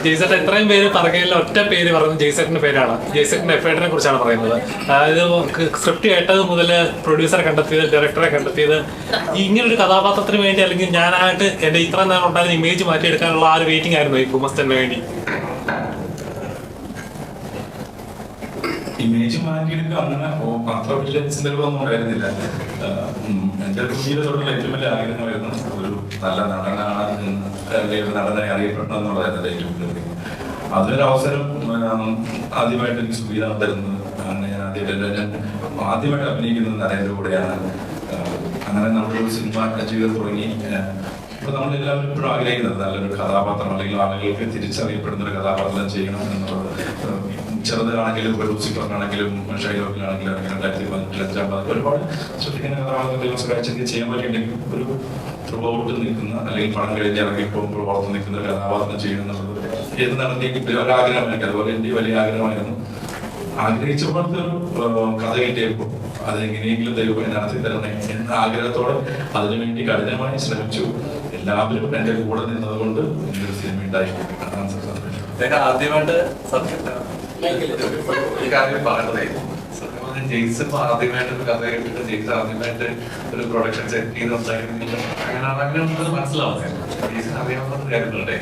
ജയ്സേട്ടൻ എത്രയും പേര് പറയുകയില്ല, ഒറ്റ പേര് പറയുന്നത് ജയ്സേട്ടന്റെ പേരാണ്. ജയ്സേട്ടന്റെ എഫേർട്ടിനെ കുറിച്ചാണ് പറയുന്നത്. അതായത് സ്ക്രിപ്റ്റ് കേട്ടത് മുതൽ പ്രൊഡ്യൂസറെ കണ്ടെത്തിയത്, ഡയറക്ടറെ കണ്ടെത്തിയത്, ഇങ്ങനൊരു കഥാപാത്രത്തിന് വേണ്ടി അല്ലെങ്കിൽ ഞാനായിട്ട് എന്റെ ഇത്ര നേരം ഉണ്ടായിരുന്ന ഇമേജ് മാറ്റിയെടുക്കാനുള്ള ആ ഒരു വെയിറ്റിംഗ് ആയിരുന്നു ഈ ഗുമസ്തന് വേണ്ടി. ഇമേജ് മാറ്റിയെടുക്കുക അങ്ങനെ അത്ര വലിയ ചിന്തകളൊന്നും ഉണ്ടായിരുന്നില്ല. എന്റെ ജീവിതത്തോടുള്ള ഏറ്റവും വലിയ ആഗ്രഹമായിരുന്നു ഒരു നല്ല നടനാണ് അല്ലെങ്കിൽ ഒരു നടനായി അറിയപ്പെടണം എന്നുള്ളതായിരുന്നു ഏറ്റവും വലിയ. അതിനൊരു അവസരം ആദ്യമായിട്ട് എനിക്ക് സുഖീതാണ് തരുന്നത്. അങ്ങനെ ഞാൻ ആദ്യമായിട്ട് അഭിനയിക്കുന്നത് നരേന്ദ്ര കൂടെയാണ്. അങ്ങനെ നമ്മളൊരു സിനിമ ജീവിതം തുടങ്ങി. ഇപ്പൊ നമ്മളെല്ലാവരും ഇപ്പോഴും ആഗ്രഹിക്കുന്നത് നല്ലൊരു കഥാപാത്രം അല്ലെങ്കിൽ ആളുകൾക്ക് തിരിച്ചറിയപ്പെടുന്ന ഒരു കഥാപാത്രം ചെയ്യണം എന്നുള്ളത്. ചെറുതാണെങ്കിലും ലൂസിഫറിനാണെങ്കിലും ഷൈലോക്കിലാണെങ്കിലും 2015 ഒരുപാട് ശ്രദ്ധിക്കുന്ന കഥാപാത്രങ്ങൾ ചെയ്യാൻ പറ്റിയിട്ടുണ്ടെങ്കിൽ ഒരു ത്രൂ ഔട്ട് നിൽക്കുന്ന അല്ലെങ്കിൽ പണം കഴിഞ്ഞ് ഇറങ്ങിപ്പോകുമ്പോൾ വളർന്നു നിൽക്കുന്ന ഒരു കഥാപാത്രം ചെയ്യണം എന്നുള്ളത് ഏത് നടത്തിയെങ്കിലും ഒരാഗ്രഹമായിരിക്കും. അതുപോലെ എൻ്റെ വലിയ ആഗ്രഹമായിരുന്നു. ആഗ്രഹിച്ചപ്പോഴത്തെ ഒരു കഥ കിട്ടിയപ്പോൾ അതെങ്ങനെയെങ്കിലും ദൈവം നടത്തി തരണേ എന്ന ആഗ്രഹത്തോടെ അതിനുവേണ്ടി കഠിനമായി ശ്രമിച്ചു. എല്ലാവരും എൻ്റെ കൂടെ നിന്നത് കൊണ്ട് ഒരു സിനിമ ഉണ്ടായി. ആദ്യമായിട്ട് ഈ കാര്യം പറയണതേ സത്യം പറഞ്ഞാൽ ജെയ്സൺ ആദ്യമായിട്ട് ഒരു കഥ കേട്ടിട്ട് ജെയ്സൺ ആദ്യമായിട്ട് ഒരു പ്രൊഡക്ഷൻ സെറ്റ് ചെയ്ത് സംസാരിക്കുന്നില്ല. അങ്ങനെ നമുക്ക് മനസ്സിലാവുന്നത് ജെയ്സൺ അറിയാവുന്ന കാര്യങ്ങളുണ്ടേ.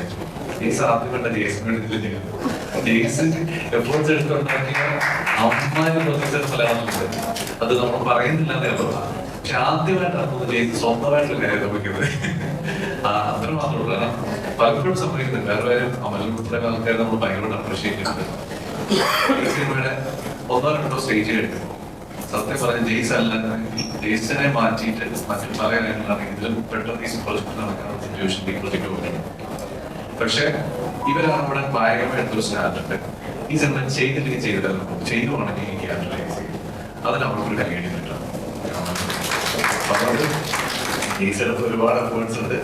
ജെയ്സൺ ആദ്യമായിട്ട് ജെയ്സൺ വേണ്ടി ജെയ്സൺ എഫേർട്സ് എടുത്തുണ്ടാക്കിയ അമ്മായി പ്രൊഡക്ഷൻ മലയാളത്തിലുണ്ട്. അത് നമ്മൾ പറയുന്നില്ല എന്നുള്ളതാണ്. പക്ഷെ ആദ്യമായിട്ടാണ് ജെയ്സൺ സ്വന്തമായിട്ടുള്ള കാര്യം നോക്കുന്നത്. അത്ര മാത്രമല്ല, പലപ്പോഴും സംഭവിക്കുന്നുണ്ട്. വേറെ അമലും ആൾക്കാർ നമ്മൾ ഭയങ്കരമായിട്ട് അപ്രീഷിയേറ്റ് ചെയ്യുന്നുണ്ട്. സിനിമയുടെ 1-2 സ്റ്റേജ് എടുക്കും. സത്യം പറഞ്ഞ ജെയ്സനെ മാറ്റിയിട്ട് മറ്റു പല കാര്യങ്ങളാണെങ്കിൽ പെട്ടെന്ന് ഈ സൂപ്പർസ്റ്റാർ നടക്കുന്ന സിറ്റുവേഷനിലേക്ക് പോകുന്നത്. പക്ഷെ ഇവരാണ് ഇവിടെ ഭയങ്കരമായിട്ടൊരു സ്റ്റാൻഡുണ്ട്. ഈ സിനിമ ചെയ്തില്ലെങ്കിൽ ചെയ്യുവാണെങ്കിൽ ഈ ക്യാരക്ടറൈസ് ചെയ്യും. അതിന് അവർക്കൊരു കൈയടി കിട്ടാം. അതുകൊണ്ട് ജെയ്സനത്ത് ഒരുപാട് എഫേർട്സ് ഉണ്ട്.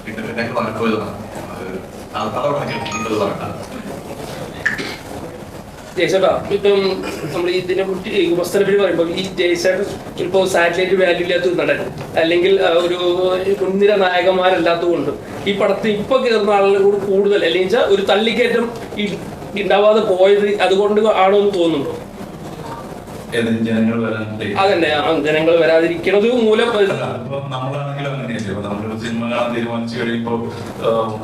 പിന്നെ നടക്കുകയാണ് അത് വേണ്ട. ജയ്സേട്ടാ, ഇപ്പം നമ്മൾ ഇതിനെ കുറിച്ച് ഗുമസ്തനെ പറ്റി പറയുമ്പോൾ ഈ ജയ്സേട്ടൻ ഇപ്പോൾ സാറ്റലൈറ്റ് വാല്യൂ ഇല്ലാത്ത നടൻ അല്ലെങ്കിൽ ഒരു മുൻനിര നായകന്മാരല്ലാത്തതുകൊണ്ട് ഈ പടത്തിൽ ഇപ്പൊ കയറുന്ന ആളുകളോട് കൂടുതൽ അല്ലെങ്കിൽ ഒരു തള്ളിക്കയറ്റം ഉണ്ടാവാതെ പോയത് അതുകൊണ്ട് ആണോ എന്ന് തോന്നുന്നുണ്ടോ? അതന്നെ, ജനങ്ങൾ വരാതിരിക്കണത് മൂലം നമ്മളാണെങ്കിലും അങ്ങനെയല്ലേ. നമ്മളൊരു സിനിമ കാണാൻ തീരുമാനിച്ചു കഴിയുമ്പോൾ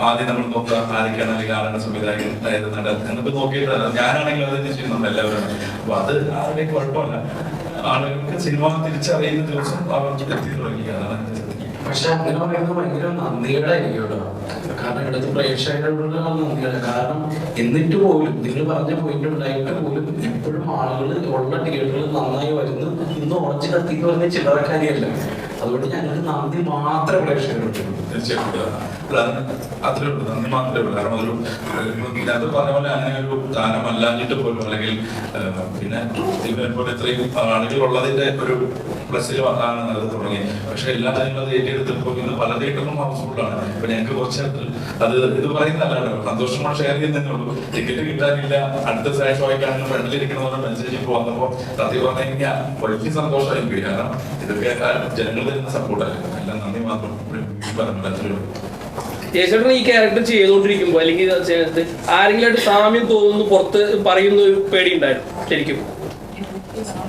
ആദ്യം നമ്മൾ നോക്കുക ആരൊക്കെയാണ് അല്ലെങ്കിൽ ആരാണ് സംവിധായകൻ എന്നൊക്കെ നോക്കിയിട്ടല്ല. ഞാനാണെങ്കിലും അത് തന്നെ ചെയ്യുന്നു, എല്ലാവരും. അപ്പൊ അത് ആരുടെയും കുഴപ്പമില്ല. ആളുകൾക്ക് സിനിമ തിരിച്ചറിയുന്ന ദിവസം അവർക്ക് എത്തി തുടങ്ങി. അതാണ്. പക്ഷെ അങ്ങനെ പറയുന്നത് ഭയങ്കര നന്ദികേടായിരിക്കും കേട്ടോ. കാരണം ഇടത്ത് പ്രേക്ഷകരോടുള്ള നന്ദികേട്. കാരണം എന്നിട്ട് പോലും നിങ്ങൾ പറഞ്ഞ പോയിന്റ് ഉണ്ടായിട്ട് പോലും ഇപ്പോഴും ആളുകൾ ഉള്ള തിയേറ്ററുകൾ നന്നായി വരുന്നു. ഇന്ന് ഓറഞ്ച് കത്തി എന്ന് പറഞ്ഞ ചില്ലറക്കാരിയല്ല. അതുകൊണ്ട് ഞങ്ങൾക്ക് നന്ദി മാത്രമേ പ്രേക്ഷകരോട്. തീർച്ചയായിട്ടും അത്രേ ഉള്ളൂ, നന്ദി മാത്രമേ ഉള്ളൂ. കാരണം ഒരു അത് പറഞ്ഞ പോലെ അങ്ങനെ ഒരു താരമല്ലാഞ്ഞിട്ട് പോലും അല്ലെങ്കിൽ പിന്നെ ഇവരെപ്പോലെ ഇത്രയും ആളുകൾ ഉള്ളതിന്റെ ഒരു പ്ലസ്സിൽ ആണ് അത് തുടങ്ങി. പക്ഷെ എല്ലാ കാര്യങ്ങളും അത് ഏറ്റെടുത്തപ്പോൾ ഇന്ന് പല തിയേറ്ററിലും ഹൗസ്ഫുള്ളാണ്. ഇപ്പൊ ഞങ്ങൾക്ക് കുറച്ച് അത് ഇത് പറയുന്നതല്ലോ, സന്തോഷമാണ് ഷെയർ ചെയ്യുന്നതേ ഉള്ളൂ. ടിക്കറ്റ് കിട്ടാനില്ല, അടുത്ത ഷോയ്ക്കാണെങ്കിൽ ഫ്രണ്ടിലിരിക്കണമെന്ന് മെസ്സേജ് വന്നപ്പോ സത്യം പറഞ്ഞു കഴിഞ്ഞാൽ വലിയ സന്തോഷമായി പോയി. കാരണം ഇതൊക്കെ ജനങ്ങൾ തരുന്ന സപ്പോർട്ടല്ലേ. എല്ലാം നന്ദി മാത്രം പറഞ്ഞു. ജയ്സേട്ടൻ ഈ ക്യാരക്ടർ ചെയ്തുകൊണ്ടിരിക്കുമ്പോ അല്ലെങ്കിൽ ആരെങ്കിലും സാമ്യം തോന്നുന്നു പുറത്ത് പറയുന്ന ഒരു പേടി ഉണ്ടായിരുന്നു ശരിക്കും?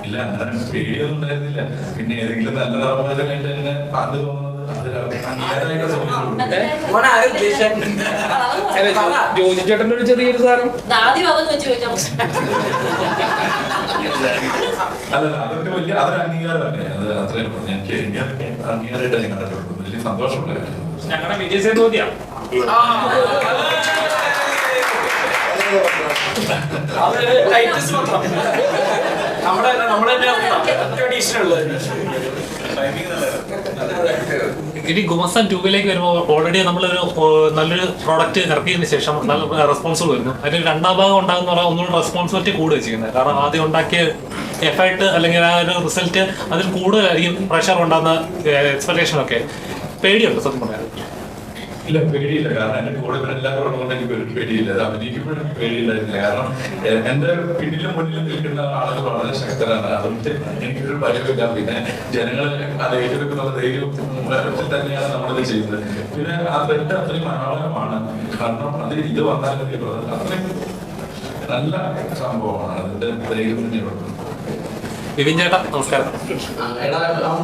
ഇല്ല, അങ്ങനെ പേടിയൊന്നും ഉണ്ടായിരുന്നില്ല. പിന്നെ ഏതെങ്കിലും നല്ല നടന്മാരായിട്ട് തന്നെ പാട്ട് തോന്നുന്നത് ജോജി ചേട്ടന്റെ ഒരു ചെറിയൊരു സാധനം അല്ല, അതൊക്കെ വലിയ അതൊരു അംഗീകാരമല്ലേ. അത് അത്രയും എനിക്ക് അംഗീകാരമായിട്ട് ഞാൻ കണ്ടിട്ടുള്ളൂ. വലിയ സന്തോഷമുള്ള കാര്യം. ഞങ്ങളുടെ വിജയ തോന്നിയാ ഇനി ഗുമസ്തൻ 2 വരുമ്പോൾ ഓൾറെഡി നമ്മളൊരു നല്ലൊരു പ്രോഡക്റ്റ് ഇറക്കിയതിന് ശേഷം നല്ല റെസ്പോൺസിബിൾ വരുന്നു. അതിന് 2ാം ഭാഗം ഉണ്ടാകുന്ന പറഞ്ഞാൽ ഒന്നുകൂടി റെസ്പോൺസിബിലിറ്റി കൂടുക ചെയ്യുന്നത്. കാരണം ആദ്യം ഉണ്ടാക്കിയ എഫേർട്ട് അല്ലെങ്കിൽ ആ ഒരു റിസൾട്ട് അതിൽ കൂടുതലായിരിക്കും പ്രഷർ ഉണ്ടാകുന്ന എക്സ്പെക്ടേഷനൊക്കെ പേടിയുണ്ട് സത്യം പറയാൻ. ഇല്ല, പേടിയില്ല. കാരണം എന്റെ കൂടെ എല്ലാവരും ഉള്ളതുകൊണ്ട് എനിക്ക് ഒരു പേടിയില്ല. അത് അഭിനയിക്കുമ്പോഴും എനിക്ക് പേടിയില്ലായിരുന്നു. കാരണം എന്റെ പിന്നിലും മുന്നിലും നിൽക്കുന്ന ആളുകൾ വളരെ ശക്തരാണ്. അതുകൊണ്ട് എനിക്കൊരു ഭയമില്ല. പിന്നെ ജനങ്ങൾ അത് ഏറ്റെടുക്കുന്ന ധൈര്യത്തിൽ തന്നെയാണ് നമ്മളിത് ചെയ്യുന്നത്. പിന്നെ ആ തെറ്റ് അത്രയും മനോഹരമാണ്. കാരണം അത് ഇത് വന്നാലും അത്രയും നല്ല സംഭവമാണ്. അതിന്റെ ധൈര്യം തന്നെയുള്ളത്. വിപിൻ ചേട്ടാ നമസ്കാരം.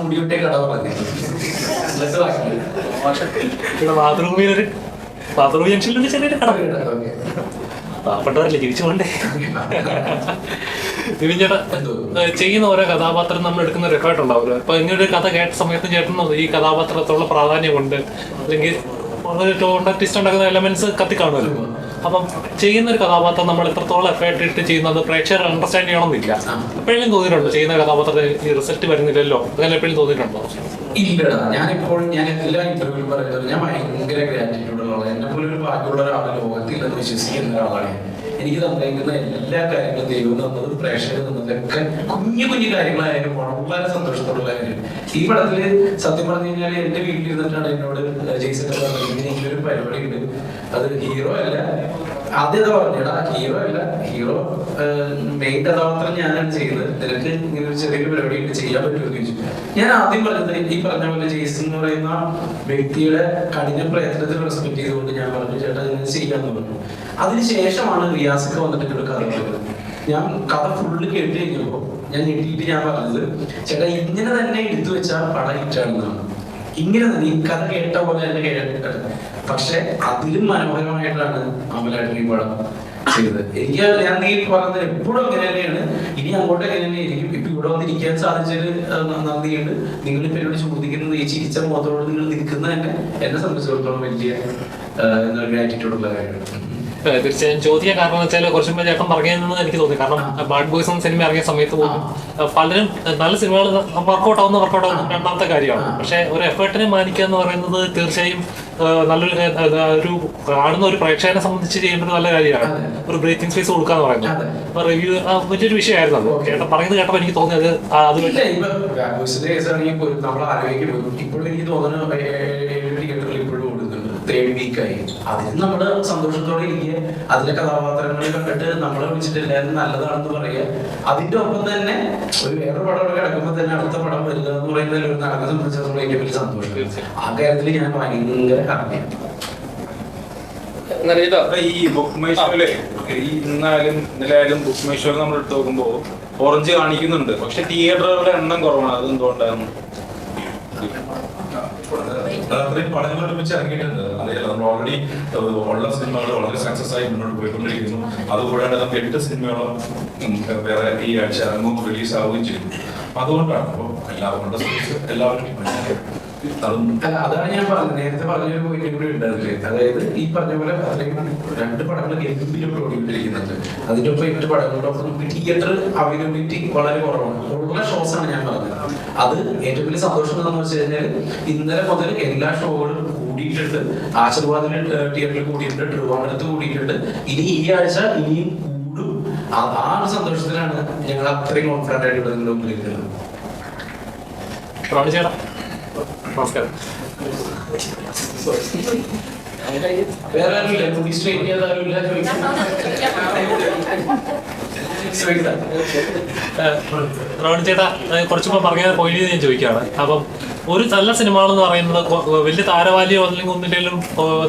മുടിയൊട്ടേ കട പറഞ്ഞു ഇവിടെ മാതൃഭൂമിയിലൊരു മാതൃഭൂമി ജംഗ്ഷനിലൊരു ചെറിയൊരു കട പാവപ്പെട്ടവരല്ലേ ജീവിച്ചു പോണ്ടേ. വിപിൻ ചേട്ടാ ചെയ്യുന്ന ഓരോ കഥാപാത്രം നമ്മൾ എടുക്കുന്ന ഒരു എഫേർട്ട് ഉണ്ടാവുമല്ലോ. അപ്പൊ ഇങ്ങനൊരു കഥ കേട്ട സമയത്ത് ചേട്ടൻ ഈ കഥാപാത്രത്തോളം പ്രാധാന്യമുണ്ട് അല്ലെങ്കിൽ ട്വിസ്റ്റ് ഉണ്ടാക്കുന്ന എലമെന്റ്സ് കത്തിക്കാണുമല്ലോ. അപ്പം ചെയ്യുന്ന ഒരു കഥാപാത്രം നമ്മൾ എത്രത്തോളം എഫേർട്ട് ഇട്ട് ചെയ്യുന്നത് പ്രേക്ഷകർ അണ്ടർസ്റ്റാൻഡ് ചെയ്യണമെന്നില്ല. എപ്പോഴും തോന്നിയിട്ടുണ്ടോ ചെയ്യുന്ന കഥാപാത്രത്തിൽ ഈ റിസൾട്ട് വരുന്നില്ലല്ലോ, അങ്ങനെ എപ്പോഴും തോന്നിയിട്ടുണ്ടോ? ഇല്ലടാ, ഞാൻ എല്ലാ ഇന്റർവ്യൂവിലും പറയുന്നത് ഞാൻ ഭയങ്കര ഗ്രാറ്റിറ്റ്യൂഡ് ഉള്ള ആളാണ്. എന്നെ പോലെ ഒരു ബാക്കിയുള്ള ഒരാളെ ലോകത്തില്ലെന്ന് വിശ്വസിക്കുന്ന ഒരാളാണ്. എനിക്ക് തന്നേക്കുന്ന എല്ലാ കാര്യങ്ങളും ദൈവം തന്നത് പ്രേക്ഷകർ തന്നതൊക്കെ കുഞ്ഞു കുഞ്ഞു കാര്യങ്ങളായാലും വളരെ സന്തോഷത്തോടുള്ള കാര്യം. ഈ പടത്തില് സത്യം പറഞ്ഞു കഴിഞ്ഞാൽ എന്റെ വീട്ടിലിരുന്നിട്ടാണ് എന്നോട് ജെയ്സൺ പറഞ്ഞത് ഒരു പരിപാടി ഉണ്ട്, അത് ഹീറോ അല്ല, ആദ്യത പറഞ്ഞടാ ഹീറോ അല്ല, ഹീറോ മെയിൻ കഥാപാത്രം ഞാനാണ് ചെയ്യുന്നത്, നിനക്ക് ഇങ്ങനെ ഒരു ചെറിയൊരു പരിപാടി ഉണ്ട്, ചെയ്യാൻ പറ്റുമെന്ന് ചോദിച്ചു. ഞാൻ ആദ്യം പറഞ്ഞത് ഈ പറഞ്ഞ പോലെ ജെയ്സൺ എന്ന് പറയുന്ന വ്യക്തിയുടെ കഠിന പ്രയത്നത്തിൽ റെസ്പെക്ട് ചെയ്തുകൊണ്ട് ഞാൻ പറഞ്ഞു ചേട്ടാ ഇങ്ങനെ ചെയ്യാന്ന് പറഞ്ഞു. അതിനുശേഷമാണ് റിയാസൊക്കെ വന്നിട്ട് എന്നോട് കഥ പറയുന്നത്. ഞാൻ കഥ ഫുള്ള് കേട്ട് കഴിഞ്ഞപ്പോ ഞാൻ ഞെട്ടിയിട്ട് ഞാൻ പറഞ്ഞത് ചേട്ടാ ഇങ്ങനെ തന്നെ എടുത്തു വെച്ചാൽ പടം ഹിറ്റാണെന്നാണ്. ഇങ്ങനെ തന്നെ ഈ കഥ കേട്ട പോലെ തന്നെ കേട്ടത്, പക്ഷെ അതിലും മനോഹരമായിട്ടാണ് അമലേട്ടൻ ഈ പടം ചെയ്തത്. എനിക്ക് ഞാൻ നീ പറഞ്ഞത് എപ്പോഴും അങ്ങനെ തന്നെയാണ്, ഇനി അങ്ങോട്ട് എങ്ങനെ തന്നെ ആയിരിക്കും. ഇപ്പൊ ഇവിടെ വന്നിരിക്കാൻ സാധിച്ചതിൽ നന്ദിയുണ്ട്. നിങ്ങളിപ്പോ എന്നോട് ചോദിക്കുന്നത് ഈ ചിരിച്ച മുഖത്തോട് നിങ്ങൾ നിൽക്കുന്നത് തന്നെ എന്നെ സംബന്ധിച്ചിടത്തോളം വലിയ ഗ്രാറ്റിറ്റ്യൂഡുള്ള കാര്യമാണ്. തീർച്ചയായും ചോദിക്കാൻ കാരണം വെച്ചാൽ കുറച്ച് മുമ്പ് ചേട്ടൻ പറഞ്ഞതെന്ന് എനിക്ക് തോന്നി. കാരണം ബാഡ് ബോയ്സ് എന്ന സിനിമ ഇറങ്ങിയ സമയത്ത് പോലും പലരും നല്ല സിനിമകൾ വർക്കൗട്ട് ആവുന്ന രണ്ടാമത്തെ കാര്യമാണ്. പക്ഷെ ഒരു എഫേർട്ടിനെ മാനിക്കുക എന്ന് പറയുന്നത് തീർച്ചയായും നല്ലൊരു ഒരു കാണുന്ന ഒരു പ്രേക്ഷകനെ സംബന്ധിച്ച് ചെയ്യേണ്ട ഒരു നല്ല കാര്യമാണ്. ഒരു ബ്രീത്തിങ് സ്പേസ് കൊടുക്കുക എന്ന് പറയുന്നത് അപ്പൊ റിവ്യൂ വലിയൊരു വിഷയമായിരുന്നു. അത് ചേട്ടൻ പറയുന്നത് കേട്ടപ്പോൾ എനിക്ക് തോന്നിയത് അത് നമ്മൾ ആലോചിക്കുമ്പോൾ ഇപ്പോഴും എനിക്ക് തോന്നുന്നു തിയേറ്ററിൽ ഇപ്പോഴും ഓടുന്നുണ്ട്. 3 വീക്കായി. അതിന് നമ്മള് സന്തോഷത്തോടെ ഇരിക്കുക, അതിലെ കഥാപാത്രങ്ങൾ കണ്ടിട്ട് നമ്മളെ വിളിച്ചിട്ട് എല്ലാവരും നല്ലതാണെന്ന് പറയുക. അതിന്റെ ഒപ്പം തന്നെ ഒരു വേറൊരു പടം അവിടെ കിടക്കുമ്പോൾ തന്നെ അടുത്ത പടം വരിക എന്ന് പറയുന്നതിൽ ഒരു നടനെ സംബന്ധിച്ചിടത്തോളം ഏറ്റവും വലിയ സന്തോഷം. ആ കാര്യത്തിൽ ഞാൻ ഭയങ്കര ഹാപ്പിയാണ്. ഈ ബുക്ക് മൈ ഷോയില് ഇന്നായാലും ഇന്നലെയായാലും ബുക്ക് മൈ ഷോയിൽ നമ്മൾ എടുത്ത് നോക്കുമ്പോ ഓറഞ്ച് കാണിക്കുന്നുണ്ട്, പക്ഷെ തിയേറ്ററുകളുടെ എണ്ണം കുറവാണ്. അത് എന്തുകൊണ്ടാണ്? അത്രയും പടങ്ങൾ ഒരുമിച്ച് ഇറങ്ങിയിട്ടുണ്ട്. അറിയാലോ, നമ്മൾ ഓൾറെഡി ഉള്ള സിനിമകൾ വളരെ സക്സസ് ആയി മുന്നോട്ട് പോയിക്കൊണ്ടിരിക്കുന്നു. അതുകൂടാണ്ട് നമുക്ക് 8 സിനിമകളും വേറെ ഈ ആഴ്ച ഇറങ്ങും റിലീസ് ആവുകയും ചെയ്തു. അതുകൊണ്ടാണ് അപ്പോൾ എല്ലാവരും അതാണ് ഞാൻ പറഞ്ഞത്. നേരത്തെ പറഞ്ഞൊരു പോയിന്റ് കൂടി ഉണ്ടാവില്ലേ, അതായത് ഈ പറഞ്ഞ പോലെ അത്രയും 2 പടങ്ങൾ ഗംഭീരം ഓടിക്കൊണ്ടിരിക്കുന്നുണ്ട്. അതിന്റെ ഒപ്പം 8 പടങ്ങളുടെ ഒപ്പം നമുക്ക് തിയേറ്റർ അവൈലബിലിറ്റി വളരെ കുറവാണ്. ഉള്ള ഷോസ് ആണ് ഞാൻ പറഞ്ഞത്. അത് ഏറ്റവും വലിയ സന്തോഷം എന്താണെന്ന് വെച്ച് കഴിഞ്ഞാൽ ഇന്നലെ മുതൽ എല്ലാ ഷോകളും കൂടിയിട്ടുണ്ട്. ആശീർവാദിൽ തിയേറ്ററിൽ കൂടിയിട്ടുണ്ട്, ട്രിവാൻഡ്രത്ത് കൂടിയിട്ടുണ്ട്. ഇനി ഈ ആഴ്ച ഇനിയും കൂടും. ആ ഒരു സന്തോഷത്തിലാണ് ഞങ്ങൾ അത്രയും കോൺഫിഡന്റ് ആയിട്ട് ഇവിടെ നിങ്ങളുടെ മുമ്പിൽ ഇരിക്കുന്നത്. നമസ്കാരം. വേറെ ആരുമില്ല, മുടി സ്ട്രെയിറ്റ് ചെയ്യാതാരുമില്ല. റോണി ചേട്ടാ കുറച്ചുമ്പോൾ പറഞ്ഞ പോയിന്റ് ഞാൻ ചോദിക്കുകയാണ്. അപ്പം ഒരു നല്ല സിനിമകളെന്ന് പറയുന്നത് വലിയ താരവാലിയോ അല്ലെങ്കിൽ ഒന്നിൻ്റെലും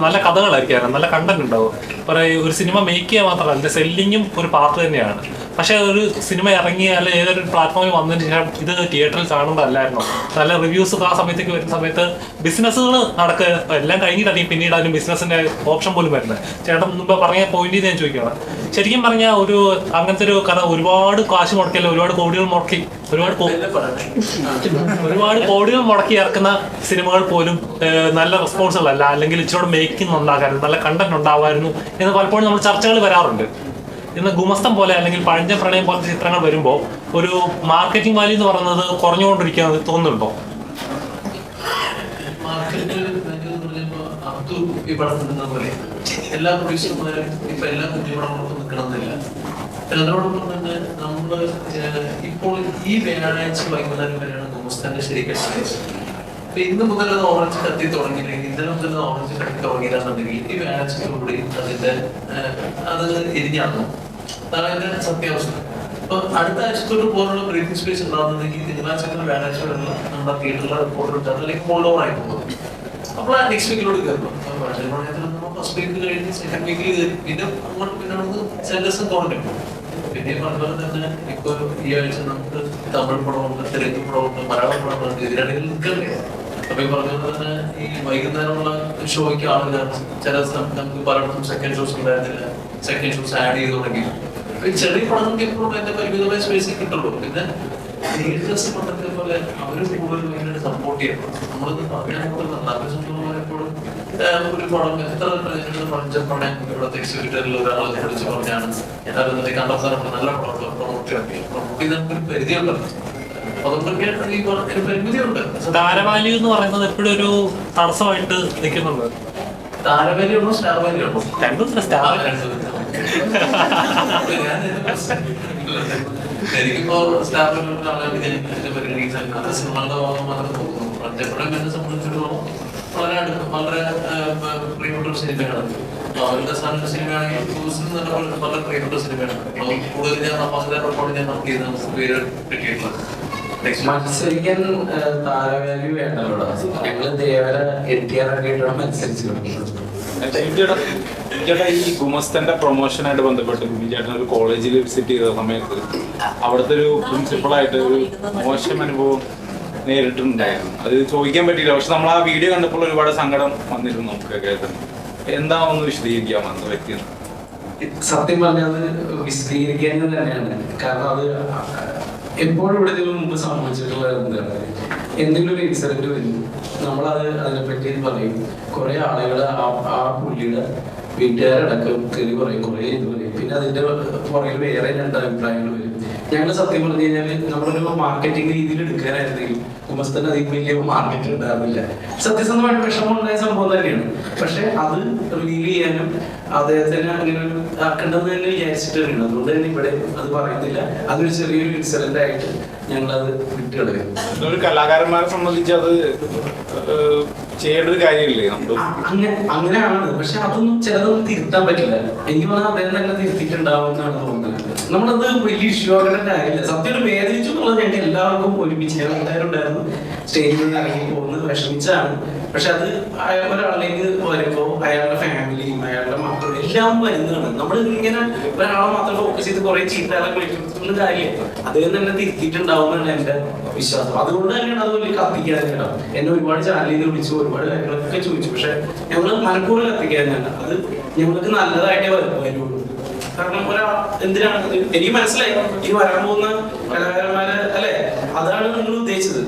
നല്ല കഥകളായിരിക്കും, നല്ല കണ്ടന്റ് ഉണ്ടാവും. പറയുക ഒരു സിനിമ മേക്ക് ചെയ്യുക മാത്രമല്ല, അതിന്റെ സെല്ലിങ്ങും ഒരു പാർട്ട് തന്നെയാണ്. പക്ഷെ ഒരു സിനിമ ഇറങ്ങി അല്ലെങ്കിൽ ഏതൊരു പ്ലാറ്റ്ഫോമിൽ വന്നതിന് ശേഷം ഇത് തിയേറ്ററിൽ കാണേണ്ടതല്ലായിരുന്നോ? നല്ല റിവ്യൂസ് ആ സമയത്തേക്ക് വരുന്ന സമയത്ത് ബിസിനസ്സുകൾ നടക്കുക എല്ലാം കഴിഞ്ഞിട്ടായിരിക്കും പിന്നീട് അതിന് ബിസിനസിന്റെ ഓപ്ഷൻ പോലും വരുന്നത്. ചേട്ടൻ മുമ്പ് പറഞ്ഞ പോയിന്റ് ഞാൻ ചോദിക്കുകയാണ്. ശരിക്കും പറഞ്ഞാൽ ഒരു അങ്ങനത്തെ ഒരു കഥ ഒരുപാട് കാശ് മുടക്കിയല്ല, ഒരുപാട് കോടികൾ മുടക്കി ഒരുപാട് കോടികൾ മുടക്കി ഇറക്കുന്ന സിനിമകൾ പോലും നല്ല റെസ്പോൺസുകൾ അല്ല, അല്ലെങ്കിൽ ഇച്ചിരി മേക്കിംഗ് ഉണ്ടാകാനും നല്ല കണ്ടന്റ് ഉണ്ടാവായിരുന്നു എന്ന് പലപ്പോഴും നമ്മൾ ചർച്ചകൾ വരാറുണ്ട്. ഇന്ന് ഗുമസ്തം പോലെ അല്ലെങ്കിൽ പഴഞ്ച പ്രണയം പോലത്തെ ചിത്രങ്ങൾ വരുമ്പോൾ ഒരു മാർക്കറ്റിംഗ് വാല്യൂ എന്ന് പറയുന്നത് കുറഞ്ഞുകൊണ്ടിരിക്കുന്നത് തോന്നുന്നുണ്ടോ? ഈ പടം പോലെ എല്ലാ പ്രൊഡ്യൂസർമാരും ഇപ്പൊ എല്ലാ കുഞ്ഞു പടങ്ങളൊന്നും നിൽക്കണമെന്നില്ല. അതോടൊപ്പം തന്നെ നമ്മൾ ഇപ്പോൾ ഈ വ്യാഴാഴ്ച വൈകുന്നേരം വരെയാണ് ഗുമസ്താന്റെ ശരിക്കും. അപ്പൊ ഇന്ന് മുതൽ അത് ഓറഞ്ച് കത്തി തുടങ്ങിയില്ലെങ്കിൽ ഇന്നലെ മുതൽ ഓറഞ്ച് കത്തി തുടങ്ങിയില്ലാന്നുണ്ടെങ്കിൽ ഈ വ്യാഴാഴ്ചയോടുകൂടി അതിന്റെ അത് എരിഞ്ഞാകും. അതാണ് അതിന്റെ സത്യാവസ്ഥ. അപ്പൊ അടുത്ത ആഴ്ചത്തോട് പോലുള്ള ബ്രീത്തിങ് സ്പേസ് ഉണ്ടാകുന്നുണ്ടെങ്കിൽ തിങ്കളാഴ്ച വ്യാഴാഴ്ച വരെയുള്ള നമ്മുടെ തിയേറ്ററിലെ റിപ്പോർട്ട് കിട്ടാതെ അല്ലെങ്കിൽ ഹോൾഡ് ഓവർ ആയി പോകും. അപ്പോൾ ആ നെക്സ്റ്റ് വീക്കിലോട് കയറണം. ഫസ്റ്റ് വീക്ക് കഴിഞ്ഞ് സെക്കൻഡ് വീക്കിൽ കയറി പിന്നെ അങ്ങോട്ട് പിന്നെ നമുക്ക് സെന്റൻസും തുടങ്ങും. പിന്നെ അതുപോലെ തന്നെ ഇപ്പൊ ഈ ആഴ്ച നമുക്ക് തമിഴ് പടമുണ്ട്, തെലുങ്ക് പടമുണ്ട്, മലയാളം പടമുണ്ട്, ഇതിനിടയിൽ നിൽക്കണ്ടേ. അപ്പൊ ഈ പറഞ്ഞ തന്നെ ഈ വൈകുന്നേരമുള്ള ഷോയ്ക്ക് ആളില്ല. ചില നമുക്ക് പലയിടത്തും സെക്കൻഡ് ഷോസ് ഉണ്ടായിരുന്നില്ല, സെക്കൻഡ് ഷോസ് ആഡ് ചെയ്ത് തുടങ്ങി. ചെറിയ പടങ്ങൾക്ക് എപ്പോഴും അതിന്റെ പരിമിതമായ സ്പേസ് കിട്ടുള്ളൂ. പിന്നെ തിയേറ്റേഴ്സ് പണ്ടത്തെ പോലെ അവര് കൂടുതൽ ഭയങ്കര സപ്പോർട്ട് ചെയ്യണം. നമ്മളത് എപ്പോഴും ഒരു പടം എത്ര പടം ഇവിടുത്തെ എക്സിക്യൂട്ടീവിൽ ഒരാളെ വിളിച്ച് പറഞ്ഞാണ് കണ്ടെത്താൻ നല്ല പടം പ്രൊമോട്ട് നമുക്കൊരു പരിധിയുണ്ട്. അതുകൊണ്ടൊക്കെ ഈ പറഞ്ഞ പരിമിതിയുണ്ട്. താരവാല്യൂ എന്ന് പറയുന്നത് എപ്പോഴും ഒരു തടസ്സമായിട്ട് നിൽക്കുന്നുണ്ട്. താരവാല്യൂ സ്റ്റാർ വാല്യൂ ഉണ്ടോ? രണ്ടും സ്റ്റാർ. എനിക്കിപ്പോ സ്റ്റാർ പരിഗണിക്കാൻ സിനിമകളുടെ ഭാഗം മാത്രം തോന്നുന്നു. എപ്പോഴും എന്നെ സംബന്ധിച്ചിടത്തോളം വളരെ പ്രിയപ്പെട്ട സിനിമയാണ്. അവരുടെ സിനിമയാണെങ്കിൽ വളരെ പ്രിയപ്പെട്ട സിനിമയാണ്. കൂടുതൽ ഞാൻ റെക്കോർഡ് ഞാൻ നടത്തിയത് നമുക്ക് പേര് കിട്ടിയിട്ടുള്ളത്. മത്സരിക്കാൻ താരവാല്യൂ വേണ്ടല്ലോ. ഞങ്ങള് ദേവര NTR ആയിട്ടാണ് മത്സരിച്ചു. ചേട്ടാ ഈ ഗുമസ്തന്റെ പ്രൊമോഷനായിട്ട് ബന്ധപ്പെട്ട് ചേട്ടൻ ഒരു കോളേജിൽ വിസിറ്റ് ചെയ്ത സമയത്ത് അവിടുത്തെ ഒരു പ്രിൻസിപ്പളായിട്ട് ഒരു മോശം അനുഭവം നേരിട്ടുണ്ടായിരുന്നു. അത് ചോദിക്കാൻ പറ്റിയില്ല. പക്ഷെ നമ്മൾ ആ വീഡിയോ കണ്ടപ്പോൾ ഒരുപാട് സങ്കടം വന്നിരുന്നു നമുക്കൊക്കെ. എന്താണെന്ന് വിശദീകരിക്കാം അന്ന് വ്യക്തി? സത്യം പറഞ്ഞത് വിശദീകരിക്കേണ്ടത് തന്നെയാണ്. കാരണം അത് എപ്പോഴും ഇവിടെ ഇതിനു മുമ്പ് സംഭവിച്ചിട്ടുള്ള എന്താണ്, എന്തെങ്കിലും ഒരു ഇൻസിഡന്റ് വരും, നമ്മളത് അതിനെപ്പറ്റി പറയും. കുറെ ആളുകൾ ആ പുള്ളിയുടെ വീട്ടുകാരടക്കം കയറി പറയും, കുറെ ഇത് പറയും. പിന്നെ അതിന്റെ പുറകിൽ വേറെ രണ്ട് അഭിപ്രായങ്ങൾ വരും. ഞങ്ങൾ സത്യം പറഞ്ഞു കഴിഞ്ഞാൽ നമ്മളൊരു മാർക്കറ്റിംഗ് രീതിയിൽ എടുക്കാനായിരുന്നെങ്കിൽ ഗുമസ്തന് അധികം വലിയ മാർക്കറ്റ് ഉണ്ടായിരുന്നില്ല. സത്യസന്ധമായിട്ട് വിഷമം ഉണ്ടായ സംഭവം തന്നെയാണ്. പക്ഷെ അത് റിവീൽ ചെയ്യാനും അദ്ദേഹത്തിന് അങ്ങനെ ആക്കേണ്ടത് തന്നെ വിചാരിച്ചിട്ട് തന്നെയാണ്. അതുകൊണ്ട് തന്നെ ഇവിടെ അത് പറയുന്നില്ല. അതൊരു ചെറിയൊരു ഇൻസിഡന്റ് ആയിട്ട് ഞങ്ങളത് വിട്ടുകളയും. ഒരു കലാകാരന്മാരെ സംബന്ധിച്ച് അത് ചെയ്യേണ്ട ഒരു കാര്യമില്ലേ? അങ്ങനെയാണ്. പക്ഷെ അതൊന്നും ചിലതൊന്നും തിരുത്താൻ പറ്റില്ല. എനിക്ക് തോന്നുന്നത് അദ്ദേഹം തന്നെ തിരുത്തിയിട്ടുണ്ടാവും എന്നാണ് തോന്നുന്നത്. നമ്മളത് വലിയ ഇഷ്യൂ ആകേണ്ട കാര്യമില്ല. സത്യം വേദനിച്ചു എന്നുള്ളത് ഞങ്ങൾക്ക് എല്ലാവർക്കും ഒരുമിച്ച് ഞങ്ങൾ എല്ലാവരും ഉണ്ടായിരുന്നു. സ്റ്റേജിൽ നിന്ന് ഇറങ്ങി പോകുന്നത് വിഷമിച്ചാണ്. പക്ഷെ അത് ഒരാളിലേക്ക് വരുമ്പോൾ അയാളുടെ ഫാമിലിയും അയാളുടെ മക്കളും എല്ലാം വരുന്നതാണ്. നമ്മൾ ഇങ്ങനെ ഒരാളെ മാത്രം ഫോക്കസ് ചെയ്ത് കുറെ ചീത്തകളൊക്കെ വിളിക്കുന്ന കാര്യമില്ല. അദ്ദേഹം തന്നെ തിരുത്തിയിട്ടുണ്ടാവും എന്നാണ് എന്റെ വിശ്വാസം. അതുകൊണ്ട് തന്നെയാണ് അത് വലിയ കത്തിക്കാനായിട്ടോ. എന്നെ ഒരുപാട് ചാനലിൽ നിന്ന് വിളിച്ചു, ഒരുപാട് കാര്യങ്ങളൊക്കെ ചോദിച്ചു. പക്ഷെ ഞങ്ങൾ മനഃപൂർവ്വം കത്തിക്കാനാണ്. അത് ഞങ്ങൾക്ക് നല്ലതായിട്ടേ വരുള്ളൂ. കാരണം എന്തിനാണ് എനിക്ക് മനസ്സിലായി ഈ വരാൻ പോകുന്ന കലാകാരന്മാര് അല്ലെ, അതാണ് നിങ്ങൾ ഉദ്ദേശിച്ചത്.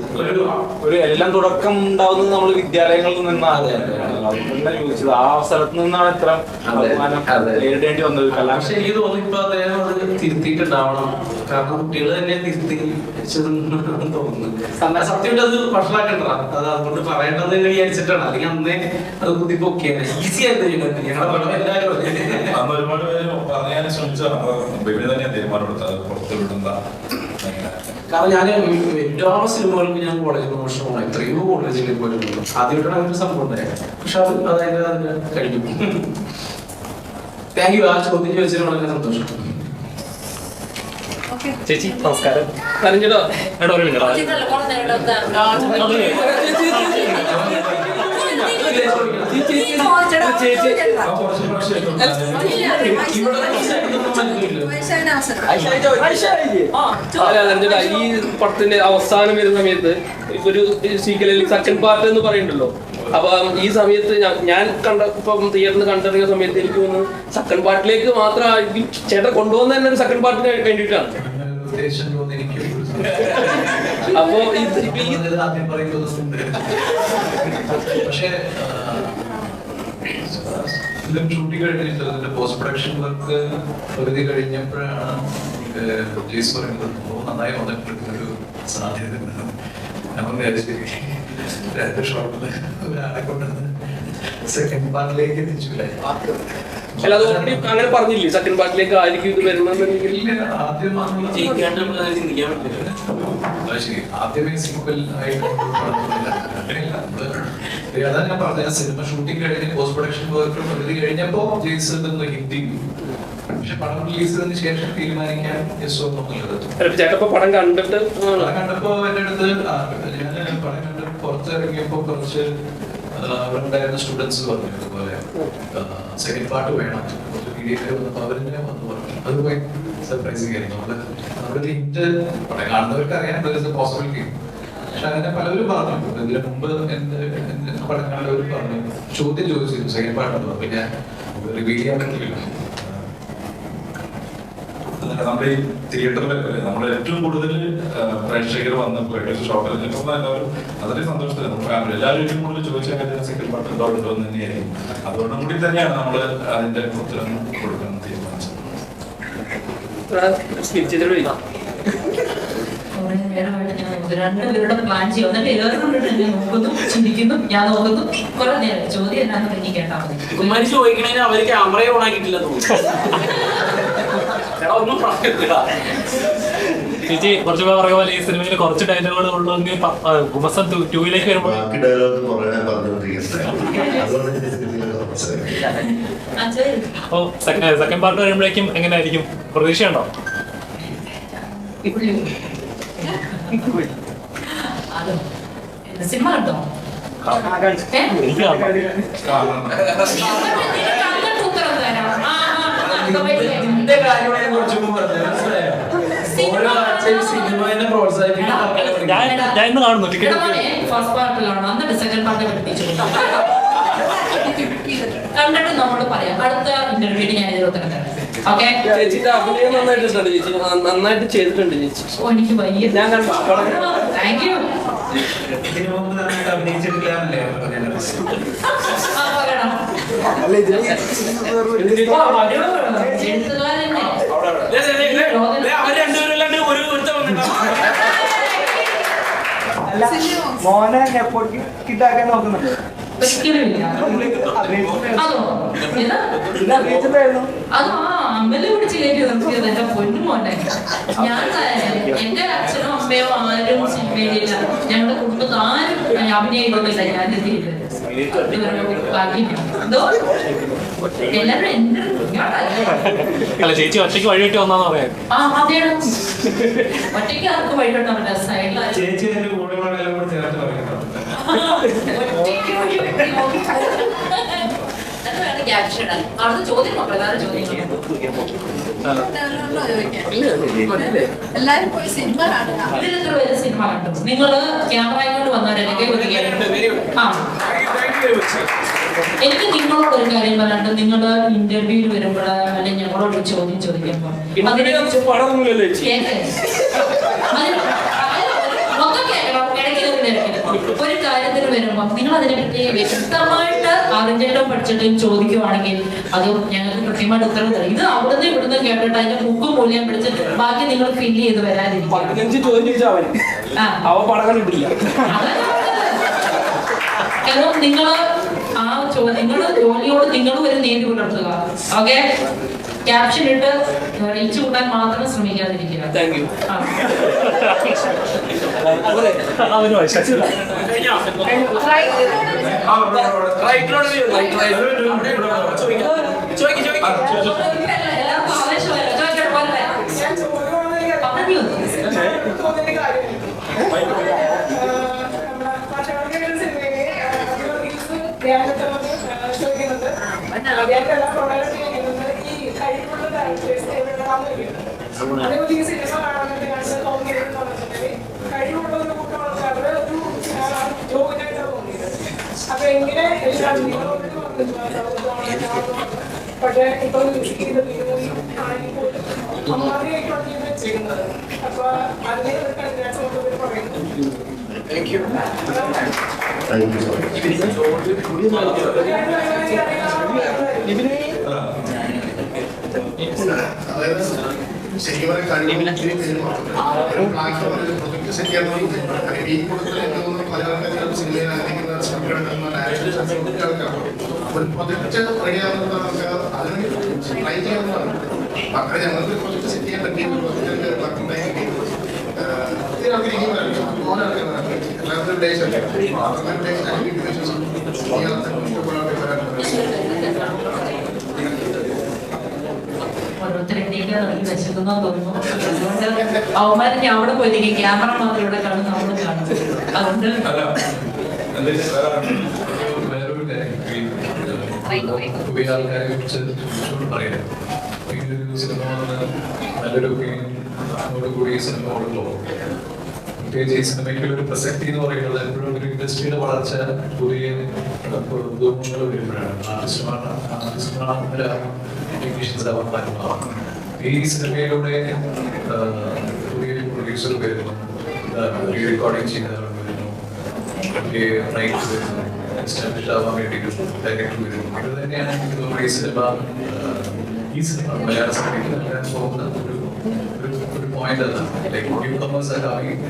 ഒരു എല്ലാം തുടക്കം ഉണ്ടാവുന്നത് നമ്മൾ വിദ്യാലയങ്ങളിൽ നിന്നാണ്. ചോദിച്ചത് ആ സ്ഥലത്ത് നിന്നാണ് ഇത്ര നേരിടേണ്ടി വന്നത്. പക്ഷെ എനിക്ക് തോന്നുന്നു ഇപ്പൊ അദ്ദേഹം അത് തിരുത്തിയിട്ടുണ്ടാവണം. കാരണം കുട്ടികൾ തന്നെ തിരുത്തിച്ചെന്ന് തോന്നുന്നു. സത്യം അത് വഷളാക്കണ്ട, അത് അതുകൊണ്ട് പറയേണ്ടത് വിചാരിച്ചിട്ടാണ്. അല്ലെങ്കിൽ അന്നേ അത് കുതിപ്പൊക്കെയാണ്. ഈസി ആയിട്ട് ഞങ്ങളുടെ എല്ലാവരും അന്ന് ഒരുപാട് പേര് പറയാൻ ശ്രമിച്ചാൽ ബിബിന് തന്നെയാണ് തീരുമാനമെടുത്തത് പുറത്ത് വിടുന്ന. കാരണം ഞാൻ എല്ലാ സിനിമകൾക്കും ഞാൻ കോളേജ് പ്രൊമോഷൻ പോകണം. എത്രയോ കോളേജിൽ പോയിട്ടുണ്ട്. ആദ്യമായിട്ടാണ് അങ്ങനെ സംഭവം ഉണ്ടായത്. പക്ഷെ അത് അതിന്റെ കഴിഞ്ഞു. Thank you. ആ ചോദ്യം ചോദിച്ചതിന് വളരെ സന്തോഷം. ചേച്ചി നമസ്കാരം. അറിഞ്ഞോ ഒരു മിനിറ്റ്. ഈ പടത്തിന്റെ അവസാനം വരുന്ന സമയത്ത് ഒരു സീക്വൽ സെക്കൻഡ് പാർട്ട് എന്ന് പറയുന്നുണ്ടല്ലോ. അപ്പൊ ഈ സമയത്ത് ഞാൻ ഇപ്പം തിയേറ്ററിൽ കണ്ടിറങ്ങിയ സമയത്ത് എനിക്ക് തോന്നുന്നു സെക്കൻഡ് പാർട്ടിലേക്ക് മാത്രമായിരിക്കും ചേട്ടൻ കൊണ്ടുപോകുന്ന തന്നെ ഒരു സെക്കൻഡ് പാർട്ടിന് വേണ്ടിയിട്ടാണ്. അപ്പോ ആദ്യം പറയുന്നത് പക്ഷേ ഫിലിം ഷൂട്ടിംഗ് കഴിഞ്ഞിട്ട് അതിന്റെ പോസ്റ്റ് പ്രൊഡക്ഷൻ വർക്ക് പകുതി കഴിഞ്ഞപ്പോഴാണ് ജെയ്സ് പറയുന്നത് നന്നായി വന്നിട്ടൊരു സാധ്യത. നമ്മൾ രണ്ട് ഷോട്ടില് ഒരാളെ കൊണ്ടുവന്ന് സെക്കൻഡ് പാർട്ടിലേക്ക് എത്തിച്ചില്ലേ. അല്ല അത് ഓൾറെഡി അങ്ങനെ പറഞ്ഞില്ലേ സെക്കൻഡ് പാർട്ടിലേക്ക് ആയിരിക്കും ഇത് വരുന്നതെങ്കിൽ ആദ്യം ചിന്തിക്കാൻ പറ്റില്ല. ആദ്യമേ സിംപിൾ ആയിട്ട് അതാ ഞാൻ പറഞ്ഞ സിനിമ ഷൂട്ടിംഗ് കഴിഞ്ഞ് പോസ്റ്റ് പ്രൊഡക്ഷൻ വർക്ക് പകുതി കഴിഞ്ഞപ്പോ ജെയ്സൺ ഒന്ന് ഹിറ്റ് ചെയ്തു. പക്ഷെ പടം റിലീസ് ചെയ്തതിന് ശേഷം തീരുമാനിക്കാൻ യെസോ എന്നുള്ളത്. ചേട്ടപ്പോ പടം കണ്ടിട്ട് പടം കണ്ടപ്പോ എന്റെ അടുത്ത് ഞാൻ പടം കണ്ട് പുറത്തിറങ്ങിയപ്പോ കുറച്ച് അവിടെ ഉണ്ടായിരുന്ന സ്റ്റുഡൻസ് പറഞ്ഞു ഇതുപോലെ സെക്കൻഡ് പാർട്ട് വേണം. കുറച്ച് മീഡിയയിൽ വന്നപ്പോ അവരെന്നെ വന്ന് പറഞ്ഞു. അത് പോയി സർപ്രൈസിങ് ആയിരുന്നു. അവിടെ ഹിറ്റ് പടം കാണുന്നവർക്ക് അറിയാൻ പോസിബിലിറ്റി. പക്ഷെ അങ്ങനെ പലരും പറഞ്ഞു. ഇതിന് മുമ്പ് എന്റെ പടം കണ്ടവർ പറഞ്ഞു, ചോദ്യം ചോദിച്ചിരുന്നു സെക്കൻഡ് പാർട്ട്. അപ്പൊ ഞാൻ റിവീൽ ചെയ്യാൻ പറ്റില്ല. നമ്മുടെ ഈ തിയേറ്ററിലൊക്കെ നമ്മൾ ഏറ്റവും കൂടുതൽ പ്രേക്ഷകർ വന്നപ്പോൾ ഷോപ്പിൽ എല്ലാവരും അത്രയും സന്തോഷത്തിലാണ്. ഫാമിലി എല്ലാവരും ഏറ്റവും കൂടുതൽ ചോദിച്ചാൽ സെക്കൻഡ് പാർട്ട് ഉണ്ടോ എന്ന് തന്നെയായിരിക്കും. അതുകൊണ്ടും കൂടി തന്നെയാണ് നമ്മൾ അതിന്റെ ഉത്തരം കൊടുക്കാൻ തീരുമാനിച്ചത്. രണ്ടുപേരുടെ പ്ലാൻ ചെയ്യും. എന്നിട്ട് ഏറെ നോക്കുന്നു, ചിന്തിക്കുന്നു, ഞാൻ നോക്കുന്നു. കുറെ നേരം ചോദ്യം എന്നാന്ന് പറഞ്ഞ് കേട്ടാ മതി. കുമാരി ചോദിക്കണേന് അവര് ക്യാമറയെ ഓൺ ആക്കിയിട്ടില്ല ഒന്നും പറഞ്ഞിട്ടില്ല. ചേച്ചി കുറച്ച് പറയുക പോലെ ഈ സിനിമയിൽ കുറച്ച് ഡയലോഗുകൾ ഉള്ളെങ്കിൽ ഗുമസ്തൻ 2 വരുമ്പോൾ അപ്പോൾ സെക്കൻഡ് പാർട്ട് വരുമ്പോഴേക്കും എങ്ങനെയായിരിക്കും, പ്രതീക്ഷയുണ്ടോ? സിനിമ കണ്ടോ? എനിക്ക് ഉത്തരം തരാം. ഞാൻ ഇന്ന് കാണുന്നു ടിക്കറ്റ് ഫസ്റ്റ് പാർട്ടിലാണ്, എന്നിട്ട് സെക്കൻഡ് പാർട്ടി പഠിപ്പിച്ചു കണ്ടിട്ട് നമ്മളോട് പറയാം. അടുത്ത ഇന്റർവ്യൂവിന് ഞാൻ ഇതിൽ ഉത്തരം തരാം. ഓക്കെ ചേച്ചിന്റെ അഭിനയം നന്നായിട്ടുണ്ട് ചേച്ചി, നന്നായിട്ട് ചെയ്തിട്ടുണ്ട് ചേച്ചി. ഓ എനിക്ക് വയ്യ. ഞാൻ കണ്ടു. Thank you. എഴുത്തുകാരനെ അവർ രണ്ടുപേരല്ലാണ്ട് ഒരു ഒരുത്തം വന്നിട്ടോ. മോനെ കിട്ടാക്കാൻ നോക്കുന്നുണ്ട്. അതോ അമ്മല് പിടിച്ച് കയറ്റി നിർത്തിയത് എന്റെ പൊന്നുമോനെ. ഞാൻ എന്റെ അച്ഛനോ അമ്മയോ ആരും സിനിമയിലില്ല, ഞങ്ങളുടെ കുടുംബത്തിൽ ആരും അഭിനയിക്കുന്നില്ല. ഞാൻ എത്തിയില്ല. എല്ലാരും എന്റെ അല്ല ചേച്ചി ഒറ്റയ്ക്ക് വഴിവിട്ട് വന്നാന്ന് പറയാം. ആ അതേണം ഒറ്റയ്ക്ക് ആർക്ക് വഴിവിട്ടാൻ പറ്റില്ല. സൈഡിലായി ചേച്ചി എന്റെ കൂടെ ചേർത്ത് പറയുന്നു. അടുത്ത ചോദ്യം പ്രധാന ചോദ്യം എല്ലാരും പോയി സിനിമ കാണുക. ഇതിലെത്ര പേര് സിനിമ കണ്ടു? നിങ്ങള് ക്യാമറയോട് വന്നവരൊക്കെ ഒരു എനിക്ക് നിങ്ങളോട് ഒരു കാര്യം പറയാണ്ട്. നിങ്ങൾ ഇന്റർവ്യൂവിൽ വരുമ്പോൾ അല്ലെങ്കിൽ ഞങ്ങളോട് ചോദ്യം ചോദിക്കുമ്പോ പടമൊന്നുമില്ലല്ലോ ചേച്ചി. ഒരു കാര്യത്തിന് വരുമ്പോ നിങ്ങൾ അതിനെപ്പറ്റി വ്യക്തമായിട്ട് അറിഞ്ഞിട്ടും പഠിച്ചിട്ടും ചോദിക്കുവാണെങ്കിൽ അത് ഞങ്ങൾക്ക് കൃത്യമായിട്ട് ഉത്തരം തരും. ഇത് അവിടുന്ന് ഇവിടുന്ന് കേട്ടിട്ട് അതിന്റെ മുക്കും മൂല്യം പിടിച്ചിട്ട് ബാക്കി നിങ്ങൾ ഫില്ല് ചെയ്ത് വരാതിരിക്കും. 15 ചോദ്യം ചോദിച്ചാൽ അവൻ പടം കണ്ടിട്ടില്ല. കാരണം നിങ്ങള് ആ നിങ്ങളുടെ ജോലിയോട് നിങ്ങൾ ഒരു നീതി പുലർത്തുക. ഓക്കെ, ക്യാപ്ഷൻ ഇട്ട് റീച്ച് കൂട്ടാൻ മാത്രം ശ്രമിക്കാതിരിക്കുക. Thank you. എല്ലാവർക്കും ആവേശമല്ല. ചോദിക്കാൻ പോലെ പറഞ്ഞു അപ്പൊ എങ്ങനെ പക്ഷേ ഇപ്പൊ അമ്മാതിയായിട്ടാണ് ചെയ്യുന്നത്. അപ്പൊ അതിനെ പറയുന്നു. ശരിക്കും പറയാൻ കഴിവുള്ള ഒത്തിരി പേര് മാത്രമല്ല. ഒരു പ്ലാറ്റ്ഫോം ഒരു പ്രൊജക്ട് സെറ്റ് ചെയ്യാൻ ഈ കൂട്ടത്തിൽ എനിക്ക് തോന്നുന്നു മലയാളം സിനിമയിൽ ആയിരിക്കുന്ന ഒരു പ്രൊജക്ട് റെഡിയാകുന്നത് നമുക്ക് അതിന് ട്രൈ ചെയ്യാവുന്നതാണ്. അങ്ങനെ ഞങ്ങൾക്ക് പ്രൊജക്ട് സെറ്റ് ചെയ്യാൻ പറ്റിയ ഒരു പ്രൊജക്ട് വർക്കുണ്ടായെങ്കിൽ ഒത്തിരി ആൾക്കാർ ഇനി വരാം. അതുപോലെ ആൾക്കാർ എല്ലാവർക്കും ഡേയ്സല്ലേ ഓരോരുത്തരെത്തിയിട്ട് വിശക്കുന്ന തോന്നുന്നു. അതുകൊണ്ട് അവന്മാരെ ഞാൻ അവിടെ പോയിരിക്കും, ക്യാമറ മാത്രം ഇവിടെ കാണും, നമ്മൾ കാണും. അതുകൊണ്ട് വേറൊരു കാര്യം ആൾക്കാരെ കുറിച്ച് പറയാം. ഈ ഒരു സിനിമ നല്ലൊരു ഒപ്പീനിയനോടുകൂടി സിനിമ ഉള്ളൂ. പ്രത്യേകിച്ച് ഈ സിനിമയ്ക്ക് ഒരു പ്രസക്തി എന്ന് പറയുന്നത് എപ്പോഴും ഒരു ഇൻഡസ്ട്രിയുടെ വളർച്ച പുതിയ പുതുമുഖങ്ങൾ വരുമ്പോഴാണ്. ആർട്ടിസ്റ്റുമാർ ടെക്നീഷ്യൻസ് ആവാൻ ഈ സിനിമയിലൂടെ പുതിയ പ്രൊഡ്യൂസർ വരുന്നു, റീ റെക്കോർഡിങ് ചെയ്യുന്നവർ വരുന്നു, പുതിയ റൈറ്റ് വരുന്നു, എസ്റ്റാബ്ലിഷ് ആവാൻ വേണ്ടിയിട്ട് ഡയറക്ടർ വരുന്നു. ഇത് തന്നെയാണ് എനിക്ക് തോന്നുന്നത് ഈ സിനിമ മലയാള സിനിമയ്ക്ക് നൽകാൻ പോകുന്ന ഒരു പോയിന്റ് അതാണ്. Like new comers are coming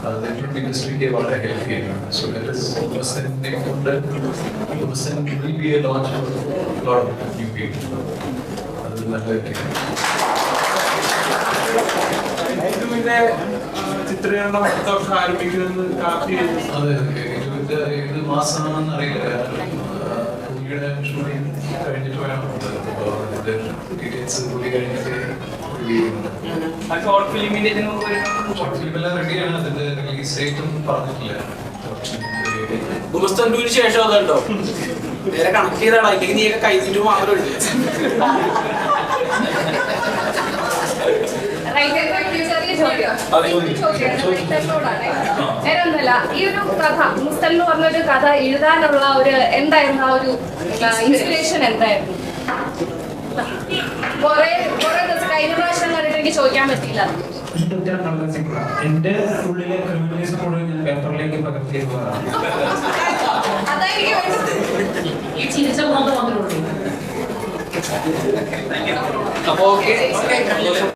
and ഇൻഡസ്ട്രിക്ക് വളരെ ഹെൽപ്പ് ചെയ്യുന്നു. സോ ദാറ്റ് ഈസ് ഹുസൈനെ കൊണ്ട് Hussain will be a launch for lot of new people. അത് നല്ലതായിരിക്കും. ഇതിന്റെ ചിത്രീകരണം അടുത്ത വർഷം ആരംഭിക്കുമെന്ന് കാപ്പി. അതെ, ഇത് ഏത് മാസമാണെന്ന് അറിയില്ല. പുള്ളിയുടെ ഷൂട്ടിംഗ് കഴിഞ്ഞിട്ട് വേണം. ഡീറ്റെയിൽസ് പുള്ളി കഴിഞ്ഞിട്ട് ഷോർട്ട് ഫിലിമിന്റെ ഷോർട്ട് ഫിലിമെല്ലാം റെഡിയാണ്. അതിന്റെ റിലീസ് ഡേറ്റും പറഞ്ഞിട്ടില്ല. ഗുമസ്തന് ശേഷം അതുണ്ടോ നേരെ കണക്ട് ചെയ്താടാ, ഇല്ലെങ്കിൽ നീയൊക്കെ കൈത്തിട്ട് മാത്രമേ വേറൊന്നുമല്ല, ഈ ഒരു കഥ മുസ്തൽ എന്ന് പറഞ്ഞൊരു കഥ എഴുതാനുള്ള ഒരു എന്തായിരുന്നു ആ ഒരു ഇൻസ്പിറേഷൻ എന്തായിരുന്നു? കുറെ ദിവസം കഴിഞ്ഞ പ്രാവശ്യം കണ്ടിട്ട് എനിക്ക് ചോദിക്കാൻ പറ്റിയില്ല. എന്റെ ഉള്ളിലെ ക്രിമിനലിസം കൂടെ ഞാൻ പേപ്പറിലേക്ക് പകർത്തിയതാണ്. ഈ ചിരിച്ച മാത്രമേ ഉള്ളൂ. അപ്പൊ ഓക്കെ.